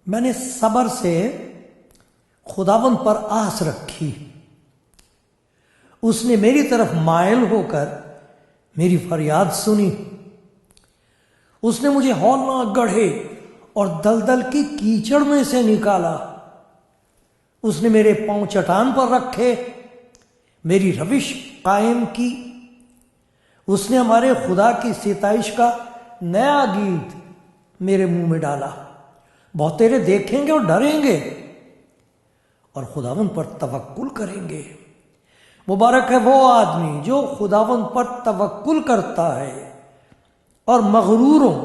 मैंने सब्र से खुदावंद पर आस रखी। उसने मेरी तरफ मायल होकर मेरी फरियाद सुनी। उसने मुझे हौलनाक गड्ढे और दलदल की कीचड़ में से निकाला। उसने मेरे पांव चट्टान पर रखे, मेरी रविश कायम की। उसने हमारे खुदा की सिताइश का नया गीत मेरे मुंह में डाला। बहुतेरे देखेंगे और डरेंगे और खुदावंद पर तवक्कुल करेंगे। मुबारक है वो आदमी जो खुदावंद पर तवक्कुल करता है और मगरूरों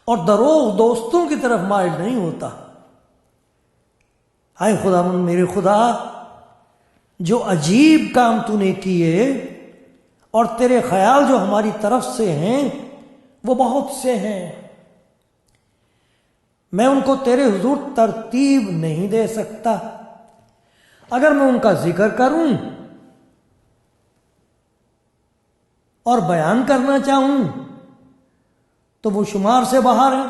और दरोग दोस्तों की तरफ माइल नहीं होता। आए खुदावंद मेरे खुदा, जो अजीब काम तूने किए और तेरे ख्याल जो हमारी तरफ से हैं वो बहुत से हैं। मैं उनको तेरे हुजूर तरतीब नहीं दे सकता। अगर मैं उनका जिक्र करूं और बयान करना चाहूं तो वो शुमार से बाहर है।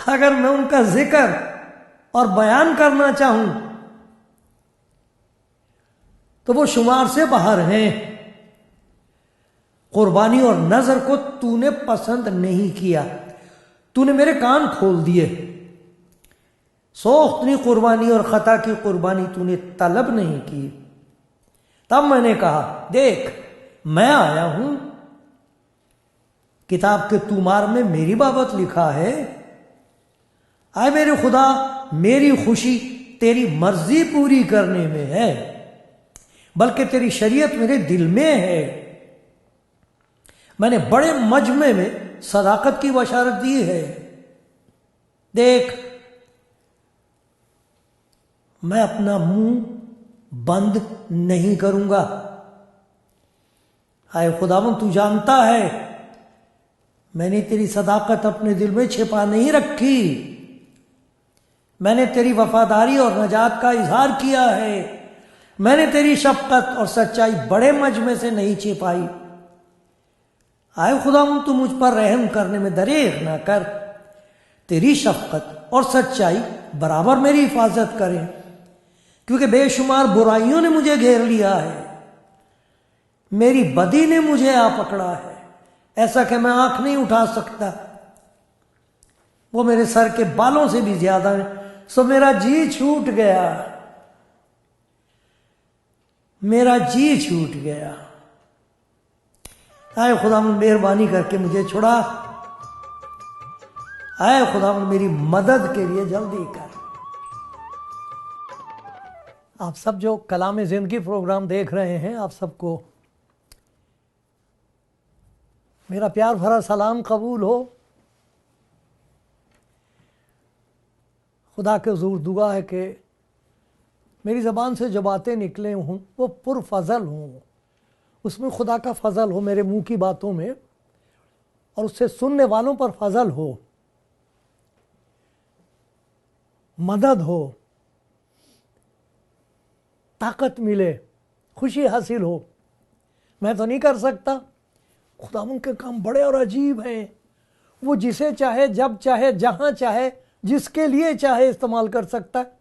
अगर मैं उनका जिक्र और बयान करना चाहूं तो वो शुमार से बाहर हैं। कुर्बानी और नजर को तूने पसंद नहीं किया। तूने मेरे कान खोल दिए। सोख्तनी कुर्बानी और खता की कुर्बानी तूने तलब नहीं की। तब मैंने कहा, देख मैं आया हूं। किताब के तूमार में मेरी बाबत लिखा है। आए मेरे खुदा, मेरी खुशी तेरी मर्जी पूरी करने में है, बल्कि तेरी शरीयत मेरे दिल में है। मैंने बड़े मजमे में सदाकत की बशारत दी है। देख मैं अपना मुंह बंद नहीं करूंगा। हाय खुदावंद, तू जानता है मैंने तेरी सदाकत अपने दिल में छिपा नहीं रखी। मैंने तेरी वफादारी और नजात का इजहार किया है। मैंने तेरी शफकत और सच्चाई बड़े मजमे से नहीं छिपाई। आए खुदावंद, तू मुझ पर रहम करने में दरेर ना कर। तेरी शफकत और सच्चाई बराबर मेरी हिफाजत करें, क्योंकि बेशुमार बुराइयों ने मुझे घेर लिया है। मेरी बदी ने मुझे आ पकड़ा है, ऐसा कि मैं आंख नहीं उठा सकता। वो मेरे सर के बालों से भी ज्यादा है। सो मेरा जी छूट गया, मेरा जी छूट गया। आए खुदावंद, मेहरबानी करके मुझे छुड़ा। आए खुदावंद, मेरी मदद के लिए जल्दी कर। आप सब जो कलाम जिंदगी प्रोग्राम देख रहे हैं, आप सबको मेरा प्यार भरा सलाम कबूल हो। खुदा के हुजूर दुआ है कि मेरी ज़बान से जो बातें निकले हों वो पुरफजल हों, उसमें खुदा का फजल हो मेरे मुंह की बातों में, और उससे सुनने वालों पर फजल हो, मदद हो, ताकत मिले, खुशी हासिल हो। मैं तो नहीं कर सकता। खुदावंद के काम बड़े और अजीब हैं। वो जिसे चाहे, जब चाहे, जहां चाहे, जिसके लिए चाहे इस्तेमाल कर सकता है।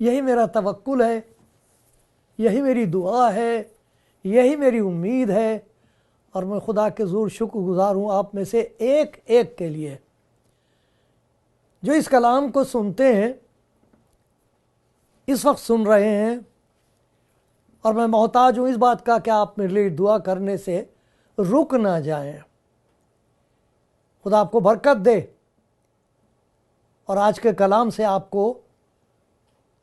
यही मेरा तवक्कुल है, यही मेरी दुआ है, यही मेरी उम्मीद है। और मैं खुदा के ज़रूर शुक्रगुज़ार हूँ आप में से एक एक के लिए जो इस कलाम को सुनते हैं, इस वक्त सुन रहे हैं। और मैं मोहताज हूँ इस बात का कि आप मेरे लिए दुआ करने से रुक ना जाएं। खुदा आपको बरकत दे और आज के कलाम से आपको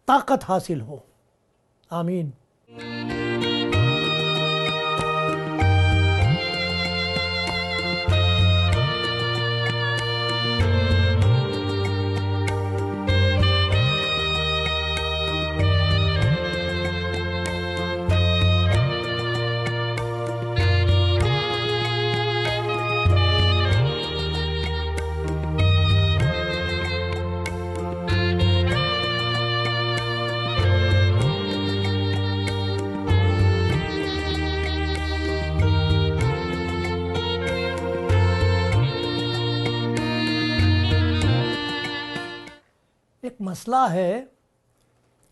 ताकत हासिल हो। आमीन। एक मसला है,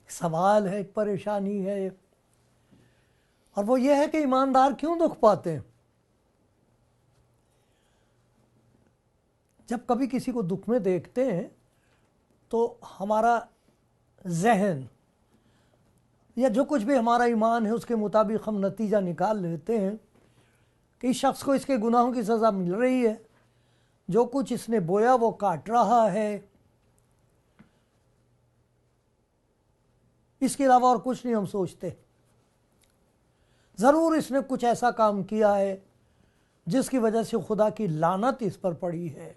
सवाल है, एक परेशानी है, और वो ये है कि ईमानदार क्यों दुख पाते हैं। जब कभी किसी को दुख में देखते हैं तो हमारा जहन या जो कुछ भी हमारा ईमान है उसके मुताबिक हम नतीजा निकाल लेते हैं कि इस शख्स को इसके गुनाहों की सज़ा मिल रही है, जो कुछ इसने बोया वो काट रहा है, इसके अलावा और कुछ नहीं हम सोचते। ज़रूर इसने कुछ ऐसा काम किया है जिसकी वजह से खुदा की लानत इस पर पड़ी है।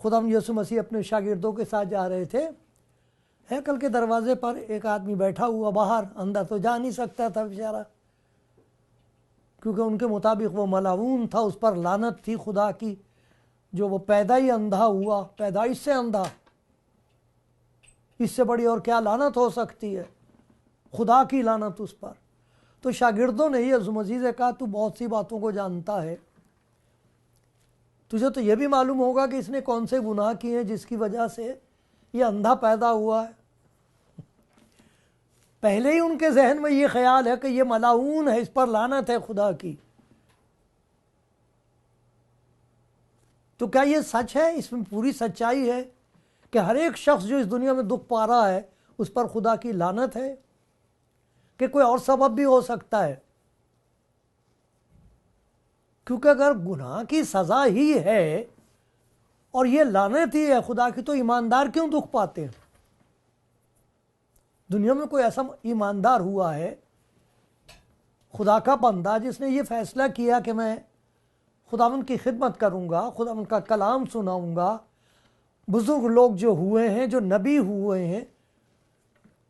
खुदा यीशु मसीह अपने शागिर्दों के साथ जा रहे थे, हैकल के दरवाजे पर एक आदमी बैठा हुआ बाहर, अंदर तो जा नहीं सकता था बेचारा, क्योंकि उनके मुताबिक वो मलाऊन था, उस पर लानत थी खुदा की, जो वो पैदा ही अंधा हुआ, पैदाइश से अंधा। इससे बड़ी और क्या लानत हो सकती है, खुदा की लानत उस पर। तो शागिर्दों ने यीशु मसीह से कहा, तू बहुत सी बातों को जानता है, तुझे तो यह भी मालूम होगा कि इसने कौन से गुनाह किए हैं जिसकी वजह से ये अंधा पैदा हुआ है। पहले ही उनके जहन में ये ख्याल है कि ये मलाऊन है, इस पर लानत है खुदा की। तो क्या ये सच है? इसमें पूरी सच्चाई है कि हर एक शख्स जो इस दुनिया में दुख पा रहा है उस पर खुदा की लानत है, कि कोई और सबब भी हो सकता है? क्योंकि अगर गुनाह की सज़ा ही है और ये लानत ही है खुदा की, तो ईमानदार क्यों दुख पाते हैं? दुनिया में कोई ऐसा ईमानदार हुआ है, खुदा का बंदा, जिसने ये फैसला किया कि मैं खुदावंद की खिदमत करूँगा, खुदावंद का कलाम सुनाऊँगा? बुजुर्ग लोग जो हुए हैं, जो नबी हुए हैं,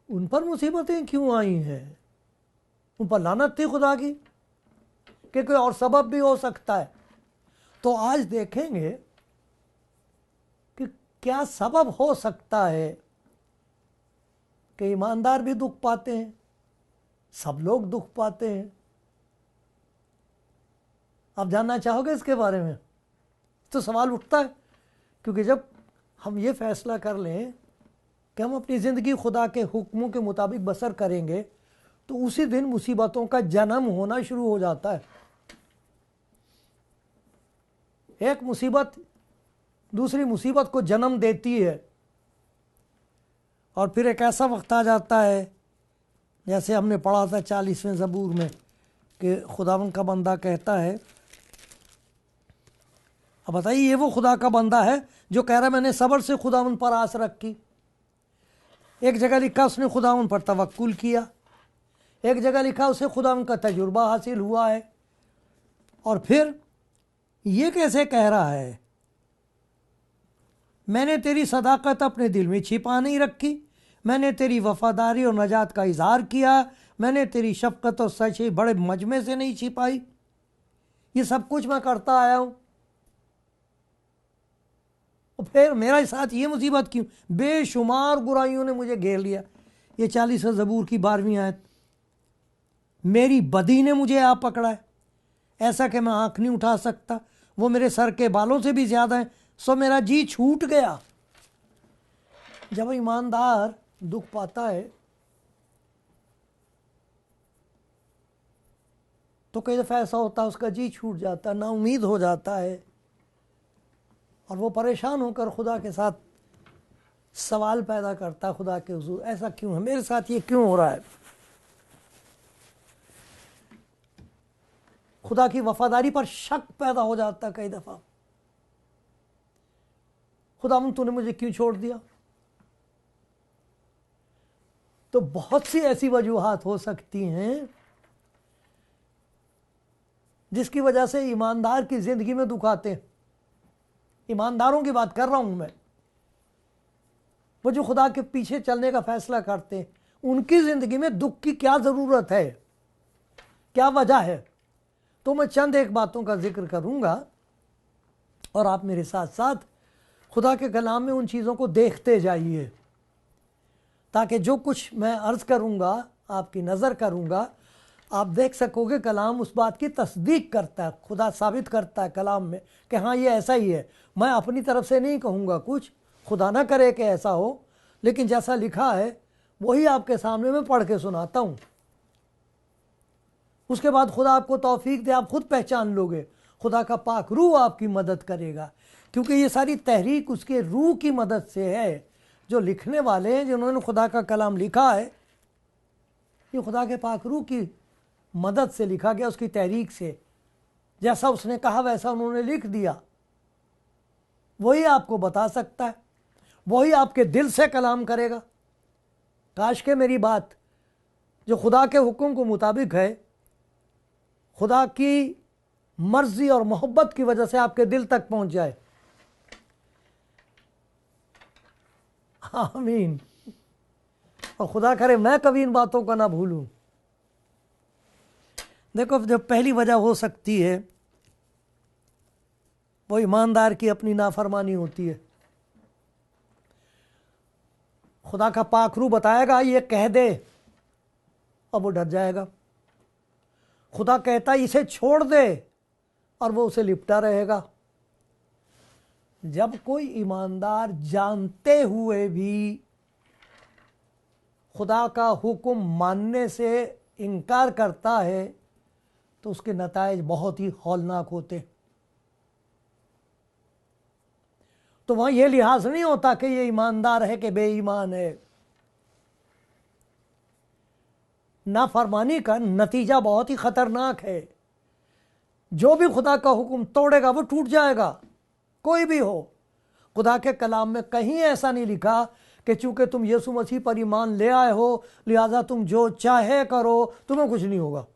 उन पर मुसीबतें क्यों आई हैं? उन पर लानत थी खुदा की, कि कोई और सबब भी हो सकता है। तो आज देखेंगे कि क्या सबब हो सकता है कि ईमानदार भी दुख पाते हैं, सब लोग दुख पाते हैं। आप जानना चाहोगे इसके बारे में? तो सवाल उठता है, क्योंकि जब हम ये फैसला कर लें कि हम अपनी ज़िंदगी खुदा के हुक्मों के मुताबिक बसर करेंगे, तो उसी दिन मुसीबतों का जन्म होना शुरू हो जाता है। एक मुसीबत दूसरी मुसीबत को जन्म देती है, और फिर एक ऐसा वक्त आ जाता है, जैसे हमने पढ़ा था 40वें ज़बूर में, कि खुदावंद का बंदा कहता है, अब बताइए, ये वो खुदा का बंदा है जो कह रहा है मैंने सब्र से खुदावंद पर आस रखी। एक जगह लिखा उसने खुदावंद पर तवक्कुल किया, एक जगह लिखा उसे खुदावंद का तजुर्बा हासिल हुआ है। और फिर ये कैसे कह रहा है, मैंने तेरी सदाकत अपने दिल में छिपा नहीं रखी, मैंने तेरी वफादारी और नजात का इजहार किया, मैंने तेरी शफकत और सच्चाई बड़े मजमे से नहीं छिपाई। ये सब कुछ मैं करता आया हूँ, और फिर मेरे साथ ये मुसीबत क्यों? बेशुमार बुराइयों ने मुझे घेर लिया। ये 40वें ज़बूर की 12वीं आयत, मेरी बदी ने मुझे आ पकड़ा है, ऐसा कि मैं आंख नहीं उठा सकता, वो मेरे सर के बालों से भी ज़्यादा है, सो मेरा जी छूट गया। जब ईमानदार दुख पाता है तो कई दफ़ा ऐसा होता है उसका जी छूट जाता है, नाउम्मीद हो जाता है, और वो परेशान होकर खुदा के साथ सवाल पैदा करता है, खुदा के हुजूर ऐसा क्यों है, मेरे साथ ये क्यों हो रहा है? खुदा की वफादारी पर शक पैदा हो जाता है कई दफ़ा, खुदावंद तूने मुझे क्यों छोड़ दिया? तो बहुत सी ऐसी वजूहात हो सकती हैं जिसकी वजह से ईमानदार की जिंदगी में दुख आते हैं। ईमानदारों की बात कर रहा हूं मैं, वो जो खुदा के पीछे चलने का फैसला करते हैं, उनकी जिंदगी में दुख की क्या ज़रूरत है, क्या वजह है? तो मैं चंद एक बातों का जिक्र करूंगा, और आप मेरे साथ साथ खुदा के कलाम में उन चीज़ों को देखते जाइए, ताकि जो कुछ मैं अर्ज़ करूंगा, आपकी नज़र करूंगा, आप देख सकोगे कलाम उस बात की तस्दीक करता है। खुदा साबित करता है कलाम में कि हाँ ये ऐसा ही है। मैं अपनी तरफ से नहीं कहूँगा कुछ, खुदा ना करे कि ऐसा हो, लेकिन जैसा लिखा है वही आपके सामने मैं पढ़ के सुनाता हूँ। उसके बाद खुदा आपको तौफीक दे, आप खुद पहचान लोगे, खुदा का पाक रूह आपकी मदद करेगा, क्योंकि ये सारी तहरीक उसके रूह की मदद से है। जो लिखने वाले हैं, जिन्होंने खुदा का कलाम लिखा है, ये खुदा के पाक रूह की मदद से लिखा गया, उसकी तहरीक से। जैसा उसने कहा वैसा उन्होंने लिख दिया। वही आपको बता सकता है, वही आपके दिल से कलाम करेगा। काश के मेरी बात जो खुदा के हुक्म के मुताबिक है, खुदा की मर्जी और मोहब्बत की वजह से आपके दिल तक पहुंच जाए। आमीन। और खुदा करे मैं कभी इन बातों को ना भूलूं। देखो, जो पहली वजह हो सकती है वो ईमानदार की अपनी नाफरमानी होती है। खुदा का पाक रूह बताएगा ये कह दे, और वो डर जाएगा। खुदा कहता है इसे छोड़ दे, और वो उसे लिपटा रहेगा। जब कोई ईमानदार जानते हुए भी खुदा का हुक्म मानने से इनकार करता है, तो उसके नताइज बहुत ही हौलनाक होते। तो वहां यह लिहाज नहीं होता कि ये ईमानदार है कि बेईमान है। नाफरमानी का नतीजा बहुत ही खतरनाक है। जो भी खुदा का हुक्म तोड़ेगा वो टूट जाएगा, कोई भी हो। खुदा के कलाम में कहीं ऐसा नहीं लिखा कि चूंकि तुम यीशु मसीह पर ईमान ले आए हो लिहाजा तुम जो चाहे करो, तुम्हें कुछ नहीं होगा।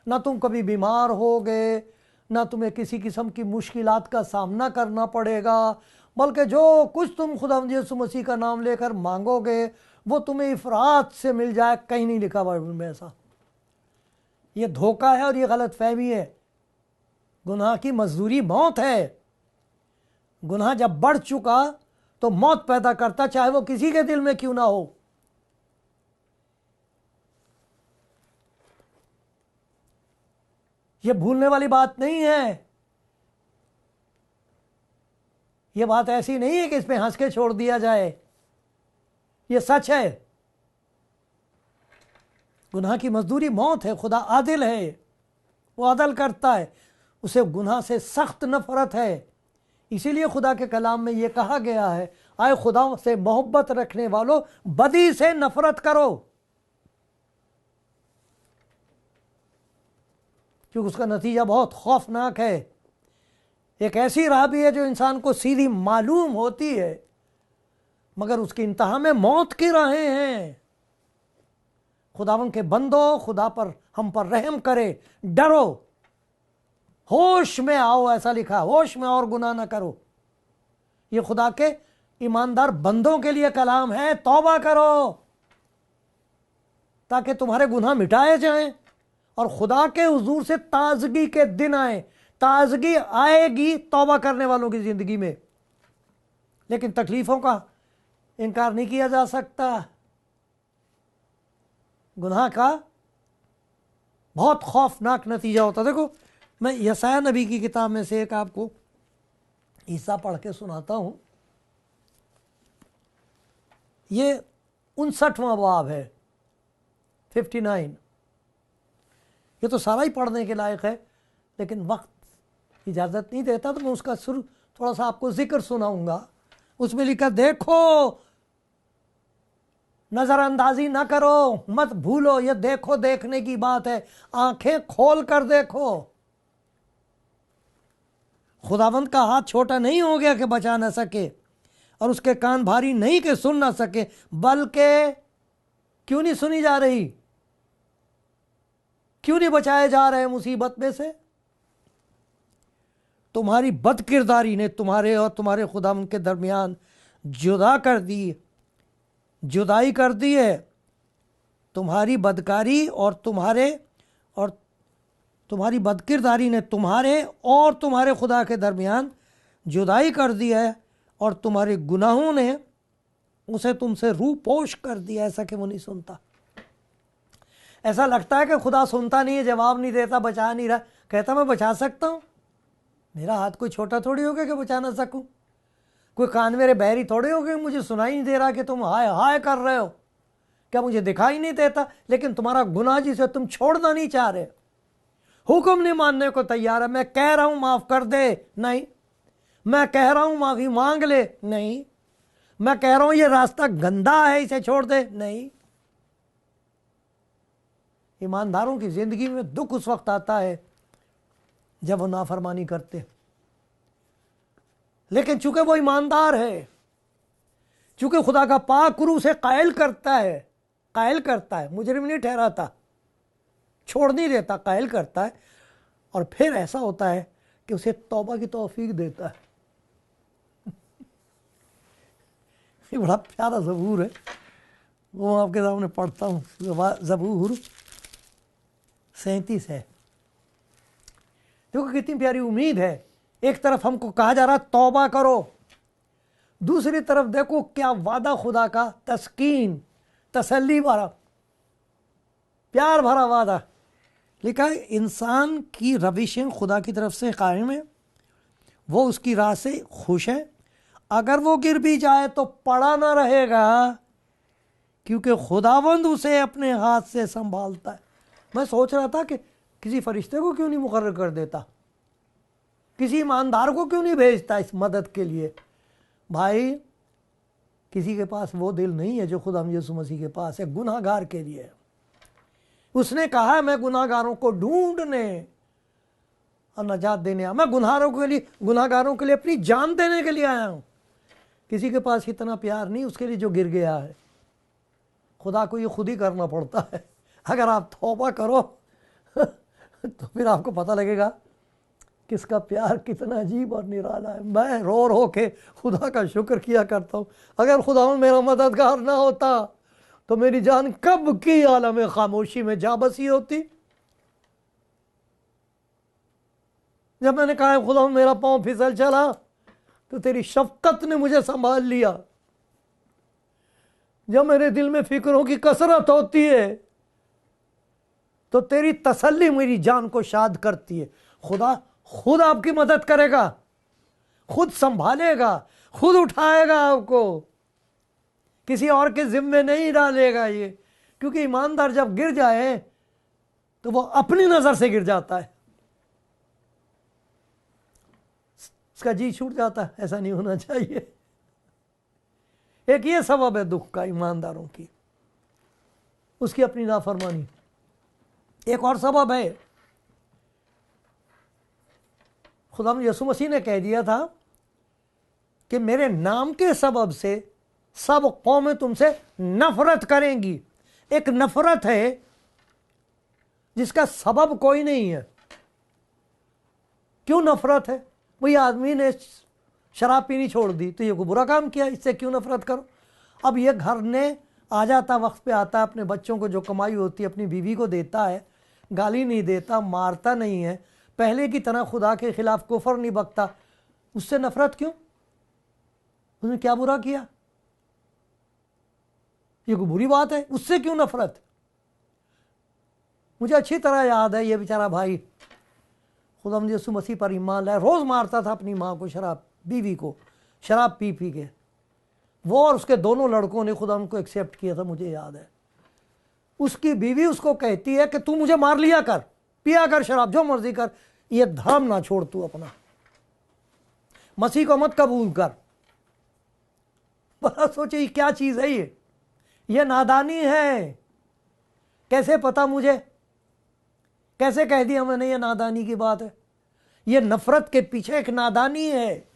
ना तुम कभी बीमार होगे, ना तुम्हें किसी किस्म की मुश्किलात का सामना करना पड़ेगा, बल्कि जो कुछ तुम खुदा यीशु मसीह का नाम लेकर मांगोगे वो तुम्हें इफरात से मिल जाए। कहीं नहीं लिखा बाइबल में ऐसा। ये धोखा है और ये गलत फहमी है। गुनाह की मजदूरी मौत है। गुनाह जब बढ़ चुका तो मौत पैदा करता, चाहे वो किसी के दिल में क्यों ना हो। ये भूलने वाली बात नहीं है। ये बात ऐसी नहीं है कि इस पे हंस के छोड़ दिया जाए। ये सच है। गुनाह की मजदूरी मौत है। खुदा आदिल है, वो अदल करता है, उसे गुनाह से सख्त नफरत है। इसीलिए खुदा के कलाम में यह कहा गया है, आए खुदा से मोहब्बत रखने वालों बदी से नफरत करो, क्योंकि उसका नतीजा बहुत खौफनाक है। एक ऐसी राह भी है जो इंसान को सीधी मालूम होती है, मगर उसकी इंतहा में मौत की राहें हैं। खुदावन के बंदो, खुदा पर हम पर रहम करे, डरो, होश में आओ। ऐसा लिखा, होश में और गुनाह ना करो। ये खुदा के ईमानदार बंदों के लिए कलाम है। तौबा करो ताकि तुम्हारे गुनाह मिटाए जाएं और खुदा के हुजूर से ताजगी के दिन आए। ताजगी आएगी तौबा करने वालों की जिंदगी में, लेकिन तकलीफों का इनकार नहीं किया जा सकता। गुनाह का बहुत खौफनाक नतीजा होता। देखो, मैं यशायाह नबी की किताब में से एक आपको हिस्सा पढ़ के सुनाता हूं। ये 59वां बाब है, 59। ये तो सारा ही पढ़ने के लायक है, लेकिन वक्त इजाज़त नहीं देता, तो मैं उसका शुरू थोड़ा सा आपको जिक्र सुनाऊंगा। उसमें लिखा, देखो, नजरअंदाजी ना करो, मत भूलो। ये देखो देखने की बात है, आंखें खोल कर देखो। खुदावंद का हाथ छोटा नहीं हो गया कि बचा ना सके, और उसके कान भारी नहीं कि सुन ना सके। बल्कि क्यों नहीं सुनी जा रही, क्यों नहीं बचाए जा रहे मुसीबत में से? तुम्हारी बदकिरदारी ने तुम्हारे और तुम्हारे खुदावंद के दरमियान जुदाई कर दी है। तुम्हारी बदकारी और तुम्हारी बदकिरदारी ने तुम्हारे और तुम्हारे खुदा के दरमियान जुदाई कर दी है, और तुम्हारे गुनाहों ने उसे तुमसे रूपोश कर दिया, ऐसा कि वो नहीं सुनता। ऐसा लगता है कि खुदा सुनता नहीं है, जवाब नहीं देता, बचा नहीं रहा। कहता मैं बचा सकता हूँ, मेरा हाथ कोई छोटा थोड़ी हो गया कि बचा ना सकूं। कोई कान मेरे बहरी थोड़े हो गए, मुझे सुनाई नहीं दे रहा कि तुम हाय हाय कर रहे हो? क्या मुझे दिखाई नहीं देता? लेकिन तुम्हारा गुनाह जिसे तुम छोड़ना नहीं चाह रहे, हुक्म नहीं मानने को तैयार है। मैं कह रहा हूं माफ कर दे, नहीं। मैं कह रहा हूं माफी मांग ले, नहीं। मैं कह रहा हूं ये रास्ता गंदा है, इसे छोड़ दे, नहीं। ईमानदारों की जिंदगी में दुख उस वक्त आता है जब वो नाफरमानी करते, लेकिन चूंकि वो ईमानदार है, चूंकि खुदा का पाक रूह उसे कायल करता है, मुजरिम नहीं ठहराता, छोड़ नहीं देता, कायल करता है। और फिर ऐसा होता है कि उसे तौबा की तौफीक देता है। ये बड़ा प्यारा ज़बूर है, वो आपके सामने पढ़ता हूँ। ज़बूर 37 है। देखो कितनी प्यारी उम्मीद है। एक तरफ हमको कहा जा रहा तौबा करो, दूसरी तरफ देखो क्या वादा खुदा का, तस्कीन, तसल्ली भरा, प्यार भरा वादा। लिखा है इंसान की रविशें खुदा की तरफ से कायम है, वो उसकी राह से खुश है। अगर वो गिर भी जाए तो पड़ा ना रहेगा, क्योंकि खुदावंद उसे अपने हाथ से संभालता है। मैं सोच रहा था कि किसी फरिश्ते को क्यों नहीं मुकर्रर कर देता, किसी ईमानदार को क्यों नहीं भेजता इस मदद के लिए। भाई किसी के पास वो दिल नहीं है जो खुदा यीशु मसीह के पास है, गुनाहगार के लिए। उसने कहा मैं गुनाहगारों को ढूंढने और नजात देने आया, मैं गुनाहगारों के लिए अपनी जान देने के लिए आया हूं। किसी के पास इतना प्यार नहीं उसके लिए जो गिर गया है। खुदा को ये खुद ही करना पड़ता है। अगर आप तौबा करो तो फिर आपको पता लगेगा किसका प्यार कितना अजीब और निराला है। मैं रो रो के खुदा का शुक्र किया करता हूँ, अगर खुदा मेरा मददगार ना होता तो मेरी जान कब की आलम खामोशी में जा बसी होती। जब मैंने कहा खुदा मेरा पाँव फिसल चला तो तेरी शफकत ने मुझे संभाल लिया। जब मेरे दिल में फिक्रों की कसरत होती है तो तेरी तसल्ली मेरी जान को शाद करती है। खुदा खुद आपकी मदद करेगा, खुद संभालेगा, खुद उठाएगा आपको, किसी और के जिम्मे नहीं डालेगा ये। क्योंकि ईमानदार जब गिर जाए तो वो अपनी नजर से गिर जाता है, उसका जी छूट जाता है। ऐसा नहीं होना चाहिए। एक ये सबब है दुख का ईमानदारों की, उसकी अपनी नाफरमानी। एक और सबब है, खुदा यीशु मसीह ने कह दिया था कि मेरे नाम के सबब से सब कौमें तुमसे नफरत करेंगी। एक नफरत है जिसका सबब कोई नहीं है। क्यों नफरत है? वही आदमी ने शराब पीनी छोड़ दी तो ये कोई बुरा काम किया, इससे क्यों नफरत करो। अब ये घर ने आ जाता, वक्त पे आता, अपने बच्चों को जो कमाई होती है अपनी बीवी को देता है, गाली नहीं देता, मारता नहीं है, पहले की तरह खुदा के खिलाफ कुफर नहीं बकता, उससे नफरत क्यों? उसने क्या बुरा किया? ये कोई बुरी बात है, उससे क्यों नफरत? मुझे अच्छी तरह याद है ये बेचारा भाई खुदा यीशु मसीह पर ईमान लाया, रोज मारता था अपनी माँ को, बीवी को शराब पी पी के। वो और उसके दोनों लड़कों ने खुदा उनको एक्सेप्ट किया था, मुझे याद है। उसकी बीवी उसको कहती है कि तू मुझे मार लिया कर, पिया कर शराब, जो मर्जी कर, ये धर्म ना छोड़ तू अपना, मसीह को मत कबूल कर। बड़ा सोचे क्या चीज है ये नादानी है। कैसे पता मुझे, कैसे कह दिया मैंने ये नादानी की बात है? ये नफरत के पीछे एक नादानी है।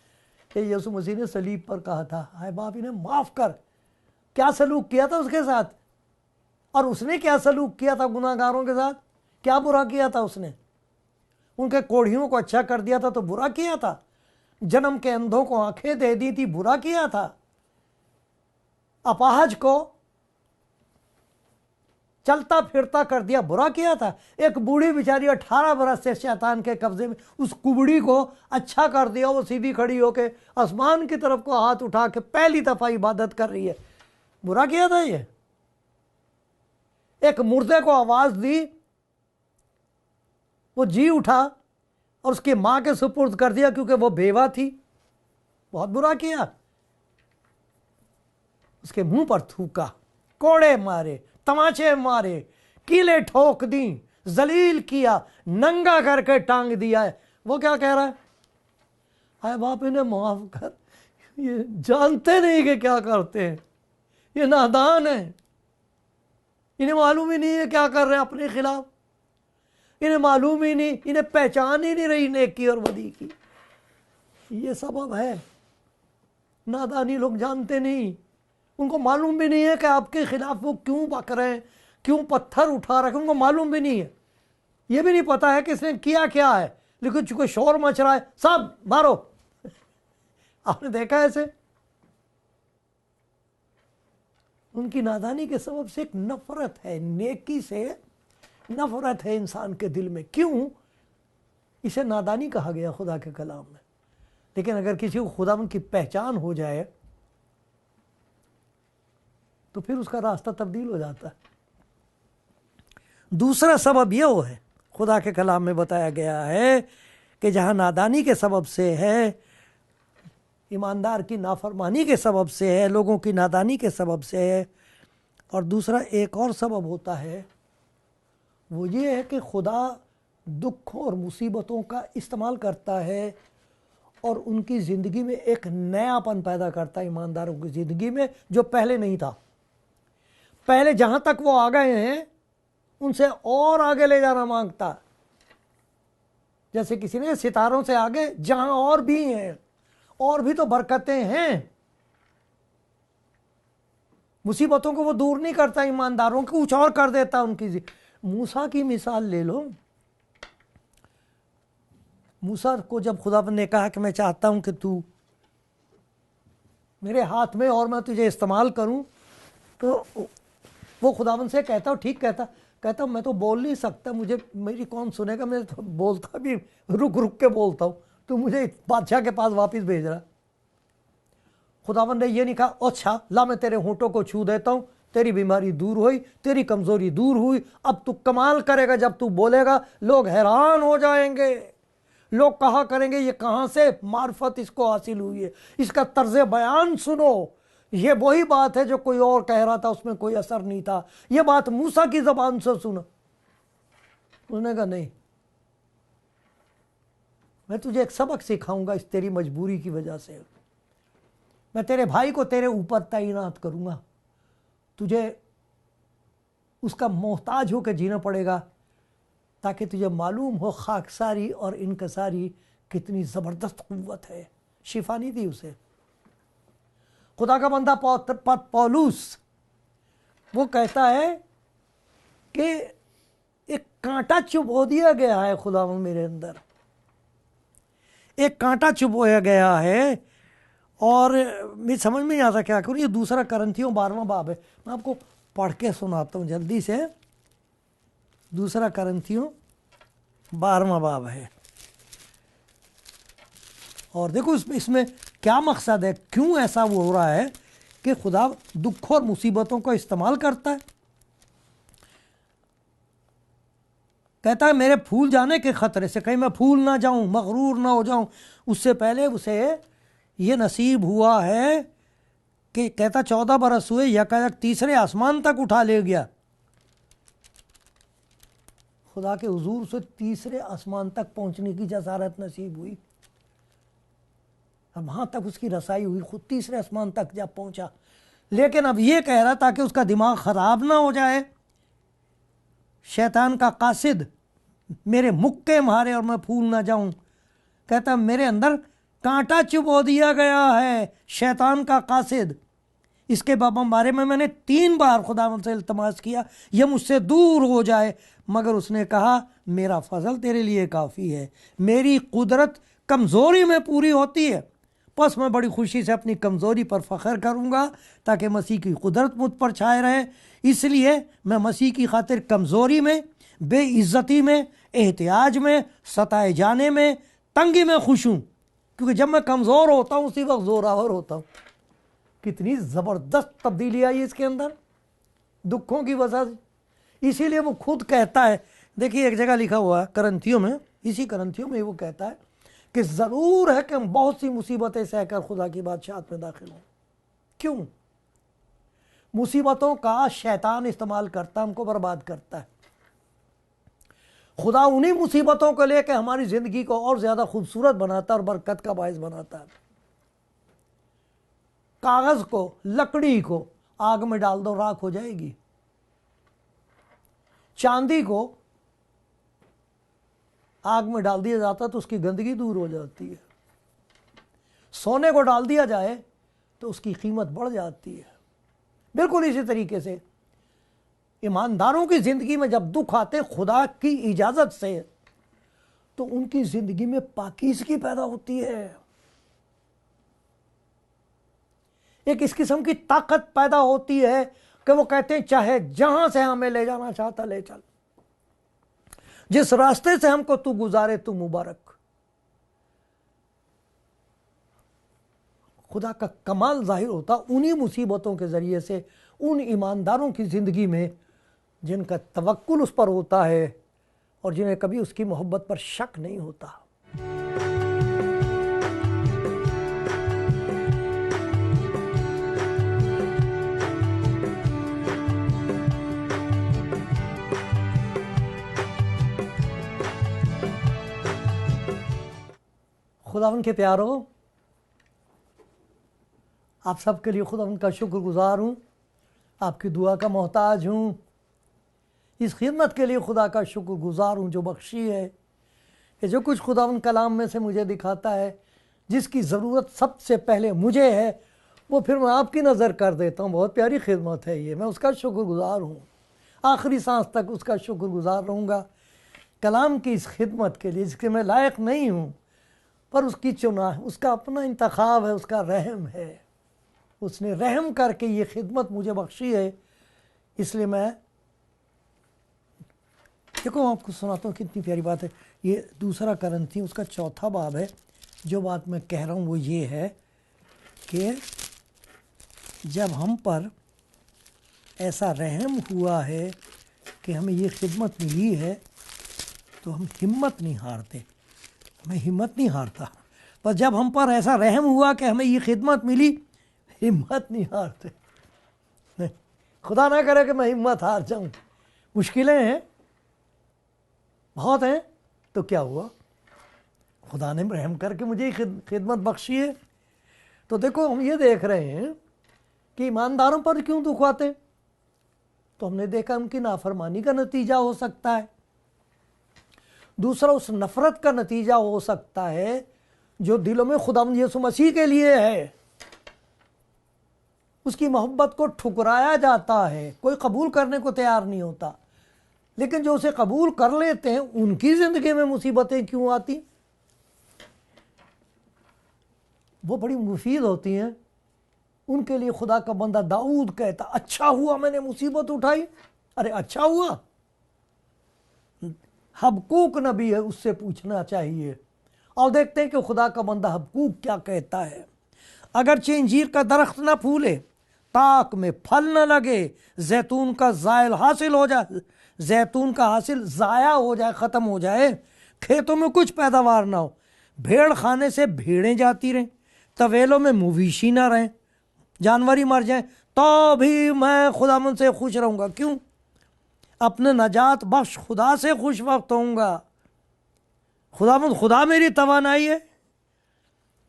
यीशु मसीह ने सलीब पर कहा था हाय बाप इन्हें माफ कर। क्या सलूक किया था उसके साथ, और उसने क्या सलूक किया था गुनाहगारों के साथ? क्या बुरा किया था उसने? उनके कोढ़ियों को अच्छा कर दिया था तो बुरा किया था। जन्म के अंधों को आंखें दे दी थी, बुरा किया था। अपाहज को चलता फिरता कर दिया, बुरा किया था। एक बूढ़ी बेचारी 18 बरस से शैतान के कब्जे में, उस कुबड़ी को अच्छा कर दिया, वो सीधी खड़ी होके आसमान की तरफ को हाथ उठा के पहली दफा इबादत कर रही है, बुरा किया था ये। एक मुर्दे को आवाज दी, वो जी उठा और उसकी मां के सुपुर्द कर दिया क्योंकि वो बेवा थी, बहुत बुरा किया। उसके मुंह पर थूका, कोड़े मारे, तमाचे मारे, कीले ठोक दी, जलील किया, नंगा करके टांग दिया है। वो क्या कह रहा है? आए बाप इन्हें माफ कर, ये जानते नहीं कि क्या करते हैं, ये नादान है, इन्हें मालूम ही नहीं है क्या कर रहे हैं अपने खिलाफ, इन्हें मालूम ही नहीं, इन्हें पहचान ही नहीं रही नेकी और बदी की। ये सबब है, नादानी लोग जानते नहीं, उनको मालूम भी नहीं है कि आपके खिलाफ वो क्यों बक रहे हैं, क्यों पत्थर उठा रहे हैं, उनको मालूम भी नहीं है। ये भी नहीं पता है कि इसने किया क्या है, लेकिन चूंकि शोर मच रहा है, सब मारो। आपने देखा ऐसे? उनकी नादानी के सबब से एक नफरत है, नेकी से नफरत है इंसान के दिल में। क्यों? इसे नादानी कहा गया खुदा के कलाम में। लेकिन अगर किसी को खुदा की पहचान हो जाए तो फिर उसका रास्ता तब्दील हो जाता है। दूसरा सबब यह है, खुदा के कलाम में बताया गया है कि जहां नादानी के सबब से है, ईमानदार की नाफरमानी के सबब से है, लोगों की नादानी के सबब से है, और दूसरा एक और सबब होता है, वो ये है कि खुदा दुखों और मुसीबतों का इस्तेमाल करता है और उनकी ज़िंदगी में एक नयापन पैदा करता है, ईमानदारों की ज़िंदगी में, जो पहले नहीं था। पहले जहाँ तक वो आ गए हैं उनसे और आगे ले जाना मांगता, जैसे किसी ने सितारों से आगे, जहाँ और भी हैं, और भी तो बरकतें हैं। मुसीबतों को वो दूर नहीं करता, ईमानदारों को कुछ और कर देता उनकी। मूसा की मिसाल ले लो। मूसा को जब खुदावंद ने कहा कि मैं चाहता हूं कि तू मेरे हाथ में और मैं तुझे इस्तेमाल करूं, तो वो खुदावंद से कहता हूँ, ठीक कहता मैं तो बोल नहीं सकता, मुझे मेरी कौन सुनेगा, मैं तो बोलता भी रुक रुक के बोलता हूँ, तो मुझे बादशाह के पास वापस भेज रहा। खुदावंद ने ये नहीं कहा, अच्छा ला मैं तेरे होंठों को छू देता हूँ, तेरी बीमारी दूर हुई, तेरी कमजोरी दूर हुई, अब तू कमाल करेगा, जब तू बोलेगा लोग हैरान हो जाएंगे, लोग कहा करेंगे ये कहाँ से मार्फत इसको हासिल हुई है, इसका तर्ज बयान सुनो, ये वही बात है जो कोई और कह रहा था, उसमें कोई असर नहीं था, ये बात मूसा की जबान से सुनो। उसने कहा नहीं, मैं तुझे एक सबक सिखाऊंगा इस तेरी मजबूरी की वजह से, मैं तेरे भाई को तेरे ऊपर तैनात करूंगा, तुझे उसका मोहताज होकर जीना पड़ेगा, ताकि तुझे मालूम हो खाकसारी और इनकसारी कितनी ज़बरदस्त क़ुव्वत है। शिफा नहीं दी उसे। खुदा का बंदा पौलुस वो कहता है कि एक कांटा चुभो दिया गया है खुदावंद मेरे अंदर, एक कांटा चुभोया गया है, और मेरी समझ में नहीं आता क्या करूँ। ये दूसरा करंथियों 12वां बाब है, मैं आपको पढ़ के सुनाता हूँ जल्दी से। दूसरा करंथियों 12वां बाब है, और देखो इसमें क्या मकसद है, क्यों ऐसा वो हो रहा है कि खुदा दुख और मुसीबतों को इस्तेमाल करता है। कहता है मेरे फूल जाने के खतरे से, कहीं मैं फूल ना जाऊं, मगरूर ना हो जाऊं, उससे पहले उसे ये नसीब हुआ है कि कहता 14 बरस हुए, यकायक तीसरे आसमान तक उठा ले गया। खुदा के हुजूर से तीसरे आसमान तक पहुंचने की जसारत नसीब हुई, अब वहां तक उसकी रसाई हुई, खुद तीसरे आसमान तक जब पहुंचा। लेकिन अब ये कह रहा ताकि उसका दिमाग खराब ना हो जाए, शैतान का कासिद मेरे मुक्के मारे और मैं फूल ना जाऊं। कहता मेरे अंदर कांटा चुभो दिया गया है, शैतान का कासिद। इसके बारे में मैंने 3 बार खुदावंद से इल्तमास किया यह मुझसे दूर हो जाए, मगर उसने कहा मेरा फजल तेरे लिए काफ़ी है, मेरी कुदरत कमज़ोरी में पूरी होती है, बस मैं बड़ी खुशी से अपनी कमज़ोरी पर फ़ख्र करूँगा ताकि मसीह की कुदरत मुझ पर छाए रहे। इसलिए मैं मसीह की खातिर कमज़ोरी में, बेइज्जती में, एहतियाज में, सताए जाने में, तंगी में खुश हूँ, क्योंकि जब मैं कमज़ोर होता हूँ उसी वक्त ज़ोरावर होता हूँ। कितनी ज़बरदस्त तब्दीली आई इसके अंदर दुखों की वजह से। इसीलिए वो खुद कहता है, देखिए एक जगह लिखा हुआ है करंथियों में, इसी करंथियों में वो कहता है कि ज़रूर है कि हम बहुत सी मुसीबतें सहकर खुदा की बादशाहत में दाखिल हों। क्यों? मुसीबतों का शैतान इस्तेमाल करता, हमको बर्बाद करता है। खुदा उन्हीं मुसीबतों को लेकर हमारी ज़िंदगी को और ज़्यादा खूबसूरत बनाता है और बरकत का बायस बनाता है। कागज़ को, लकड़ी को आग में डाल दो, राख हो जाएगी। चांदी को आग में डाल दिया जाता तो उसकी गंदगी दूर हो जाती है। सोने को डाल दिया जाए तो उसकी कीमत बढ़ जाती है। बिल्कुल इसी तरीके से ईमानदारों की ज़िंदगी में जब दुख आते खुदा की इजाज़त से, तो उनकी ज़िंदगी में पाकीज़गी पैदा होती है। एक इस किस्म की ताकत पैदा होती है कि वो कहते हैं चाहे जहां से हमें ले जाना चाहता ले चल, जिस रास्ते से हमको तू गुजारे तू मुबारक। खुदा का कमाल जाहिर होता उन्हीं मुसीबतों के ज़रिए से, उन ईमानदारों की ज़िंदगी में जिनका तवक्कुल उस पर होता है और जिन्हें कभी उसकी मोहब्बत पर शक नहीं होता। खुदावन के प्यारो, आप सबके लिए खुदावन का शुक्रगुजार हूँ, आपकी दुआ का मोहताज हूँ। इस खिदमत के लिए खुदा का शुक्रगुजार हूँ जो बख्शी है, कि जो कुछ खुदावन कलाम में से मुझे दिखाता है, जिसकी ज़रूरत सबसे पहले मुझे है, वो फिर मैं आपकी नज़र कर देता हूँ। बहुत प्यारी खिदमत है ये, मैं उसका शुक्रगुजार हूँ। आखिरी सांस तक उसका शुक्रगुजार रहूँगा कलाम की इस खिदमत के लिए, जिसके मैं लायक नहीं हूँ, पर उसकी चुना है, उसका अपना इंतखाब है, उसका रहम है। उसने रहम करके ये खिदमत मुझे बख्शी है, इसलिए मैं देखो आपको सुनाता हूँ कितनी प्यारी बात है। ये दूसरा करंथी उसका 4 बाब है। जो बात मैं कह रहा हूँ वो ये है कि जब हम पर ऐसा रहम हुआ है कि हमें ये खिदमत मिली है, तो हम हिम्मत नहीं हारते। मैं हिम्मत नहीं हारता, पर जब हम पर ऐसा रहम हुआ कि हमें ये खिदमत मिली, हिम्मत नहीं हारते। नहीं, खुदा ना करे कि मैं हिम्मत हार जाऊं। मुश्किलें हैं, बहुत हैं, तो क्या हुआ, खुदा ने रहम करके मुझे खिदमत बख्शी है। तो देखो हम ये देख रहे हैं कि ईमानदारों पर क्यों दुख आते, तो हमने देखा उनकी नाफरमानी का नतीजा हो सकता है। दूसरा उस नफ़रत का नतीजा हो सकता है जो दिलों में खुदावंद यीशु मसीह के लिए है। उसकी मोहब्बत को ठुकराया जाता है, कोई कबूल करने को तैयार नहीं होता। लेकिन जो उसे कबूल कर लेते हैं, उनकी ज़िंदगी में मुसीबतें क्यों आती, वो बड़ी मुफीद होती हैं। उनके लिए खुदा का बंदा दाऊद कहता, अच्छा हुआ मैंने मुसीबत उठाई। अरे अच्छा हुआ, हबकूक नबी है, उससे पूछना चाहिए। और देखते हैं कि खुदा का बंदा हबकूक क्या कहता है। अगरचे अंजीर का दरख्त ना फूले, ताक में फल न लगे, जैतून का जायल हासिल हो जाए, जैतून का हासिल ज़ाया हो जाए, ख़त्म हो जाए, खेतों में कुछ पैदावार ना हो, भेड़ खाने से भेड़ें जाती रहें, तवेलों में मवेशी ना रहें, जानवर ही मर जाएं, तो भी मैं खुदावंद से खुश रहूँगा। क्यों? अपने नजात बख्श खुदा से खुश वक्त होऊंगा। खुदावंद खुदा मेरी तवानाई है,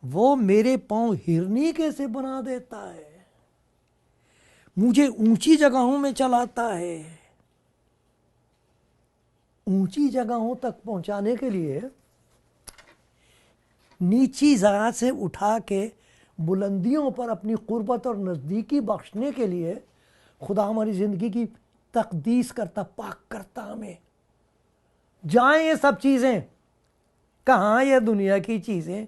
वो मेरे पांव हिरनी कैसे बना देता है, मुझे ऊंची जगहों में चलाता है। ऊंची जगहों तक पहुंचाने के लिए, नीची जगह से उठा के बुलंदियों पर अपनी कुर्बत और नज़दीकी बख्शने के लिए खुदा हमारी ज़िंदगी की तकदीस करता, पाक करता हमें। जाएं ये सब चीज़ें, कहाँ ये दुनिया की चीज़ें,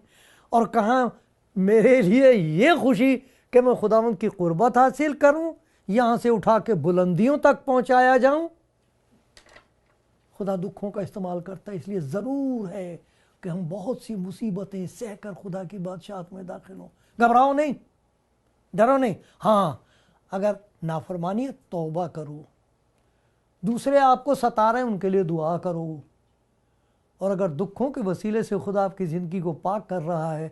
और कहाँ मेरे लिए ये खुशी कि मैं खुदावंद की कुर्बत हासिल करूं, यहाँ से उठा के बुलंदियों तक पहुँचाया जाऊं। खुदा दुखों का इस्तेमाल करता है, इसलिए ज़रूर है कि हम बहुत सी मुसीबतें सहकर खुदा की बादशाहत में दाखिल हों। घबराओ नहीं, डरो नहीं। हाँ, अगर नाफरमानी है तौबा करो, दूसरे आपको सता रहे हैं उनके लिए दुआ करो, और अगर दुखों के वसीले से खुदा आपकी ज़िंदगी को पाक कर रहा है,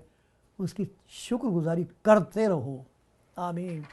उसकी शुक्रगुजारी करते रहो। आमीन।